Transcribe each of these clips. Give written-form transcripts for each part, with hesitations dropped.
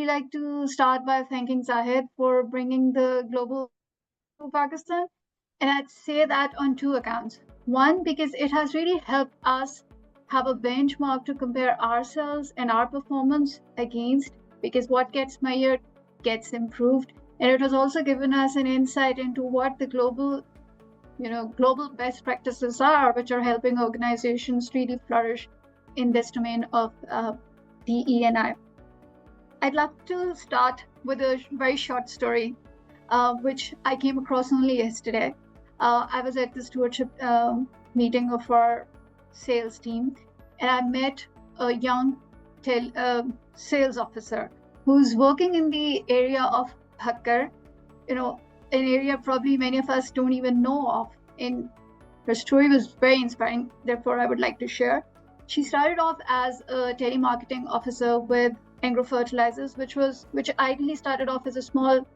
really like to start by thanking Zahid for bringing the global to Pakistan. And I'd say that on two accounts. One, because it has really helped us have a benchmark to compare ourselves and our performance against, because what gets measured gets improved. And it has also given us an insight into what the global best practices are, which are helping organizations really flourish in this domain of DE&I. I'd love to start with a very short story, which I came across only yesterday. I was at the stewardship meeting of our sales team, and I met a young sales officer who's working in the area of Hakkar, an area probably many of us don't even know of. And her story was very inspiring, therefore I would like to share. She started off as a telemarketing officer with Agro Fertilizers, which ideally started off as a small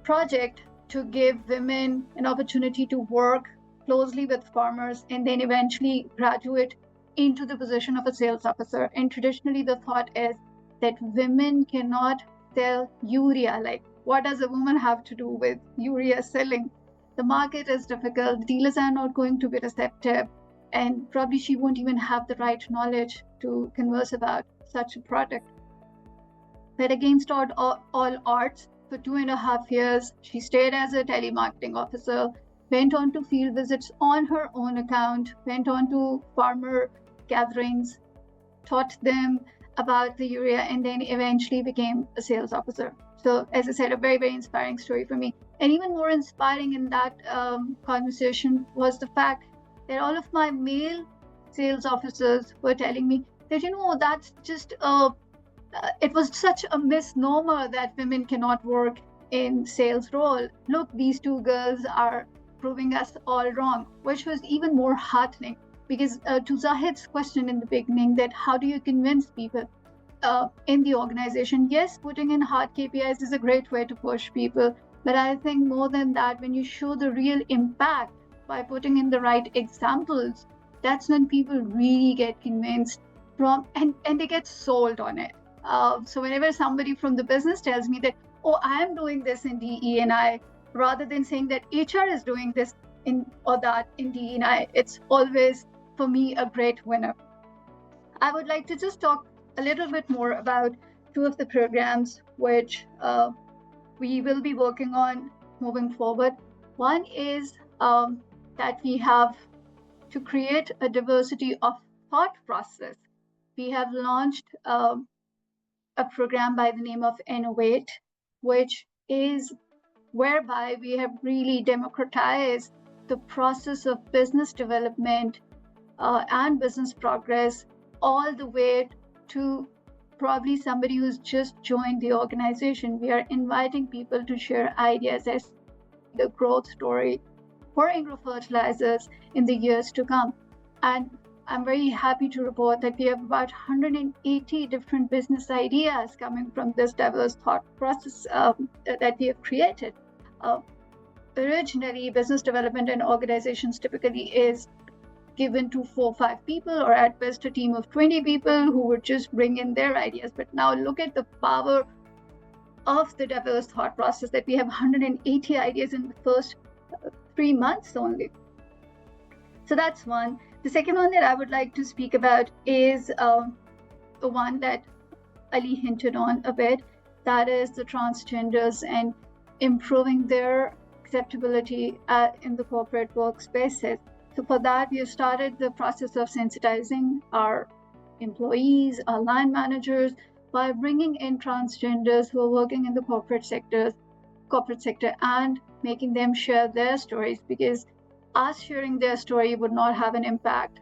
project to give women an opportunity to work closely with farmers and then eventually graduate into the position of a sales officer. And traditionally the thought is that women cannot sell urea. Like, what does a woman have to do with urea selling? The market is difficult, dealers are not going to be receptive, and probably she won't even have the right knowledge to converse about such a product. But against all odds, for 2.5 years, she stayed as a telemarketing officer, went on to field visits on her own account, went on to farmer gatherings, taught them about the urea, and then eventually became a sales officer. So, as I said, a very, very inspiring story for me. And even more inspiring in that conversation was the fact that all of my male sales officers were telling me that, that's just it was such a misnomer that women cannot work in sales role. Look, these two girls are proving us all wrong, which was even more heartening, because to Zahid's question in the beginning, that how do you convince people in the organization? Yes, putting in hard KPIs is a great way to push people, but I think more than that, when you show the real impact by putting in the right examples, that's when people really get convinced and they get sold on it. So whenever somebody from the business tells me that, oh, I am doing this in DE&I, rather than saying that HR is doing this or that in DE&I, it's always, for me, a great winner. I would like to just talk a little bit more about two of the programs which we will be working on moving forward. One is that we have to create a diversity of thought process. We have launched a program by the name of Innovate, which is whereby we have really democratized the process of business development and business progress, all the way to probably somebody who's just joined the organization. We are inviting people to share ideas as the growth story for Agro Fertilizers in the years to come. And I'm very happy to report that we have about 180 different business ideas coming from this diverse thought process that we have created. Originally, business development in organizations typically is given to 4 or 5 people, or at best a team of 20 people who would just bring in their ideas. But now look at the power of the diverse thought process, that we have 180 ideas in the first 3 months only. So that's one. The second one that I would like to speak about is the one that Ali hinted on a bit, that is the transgenders and improving their acceptability in the corporate workspaces. So for that, we have started the process of sensitizing our employees, our line managers, by bringing in transgenders who are working in the corporate sector and making them share their stories, because us sharing their story would not have an impact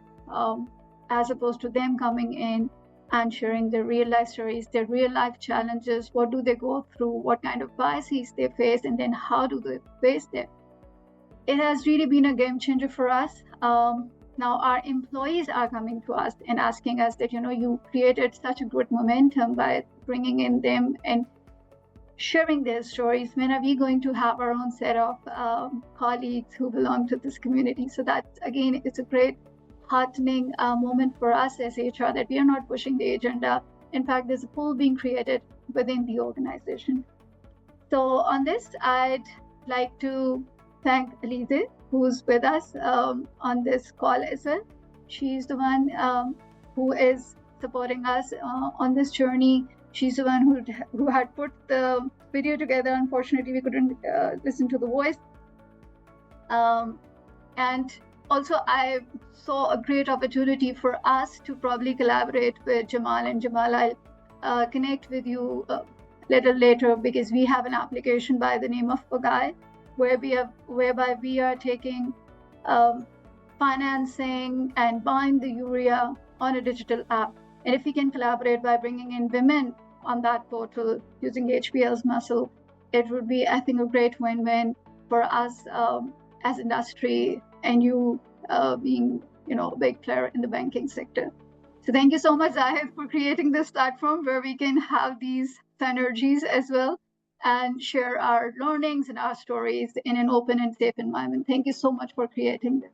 as opposed to them coming in and sharing their real life stories, their real life challenges, what do they go through, what kind of biases they face, and then how do they face them. It has really been a game changer for us. Now our employees are coming to us and asking us that, you created such a good momentum by bringing in them and sharing their stories. When are we going to have our own set of colleagues who belong to this community? So that, again, it's a great heartening moment for us as HR, that we are not pushing the agenda. In fact, there's a pool being created within the organization. So on this, I'd like to thank Alize, who's with us on this call as well. She's the one who is supporting us on this journey. She's the one who had put the video together. Unfortunately, we couldn't listen to the voice. And also, I saw a great opportunity for us to probably collaborate with Jamal. And Jamal, I'll connect with you a little later, because we have an application by the name of Pagai, whereby we are taking financing and buying the urea on a digital app. And if we can collaborate by bringing in women on that portal using HPL's muscle, it would be, I think, a great win-win for us as industry, and you being, a big player in the banking sector. So thank you so much, Zahid, for creating this platform where we can have these synergies as well and share our learnings and our stories in an open and safe environment. Thank you so much for creating this.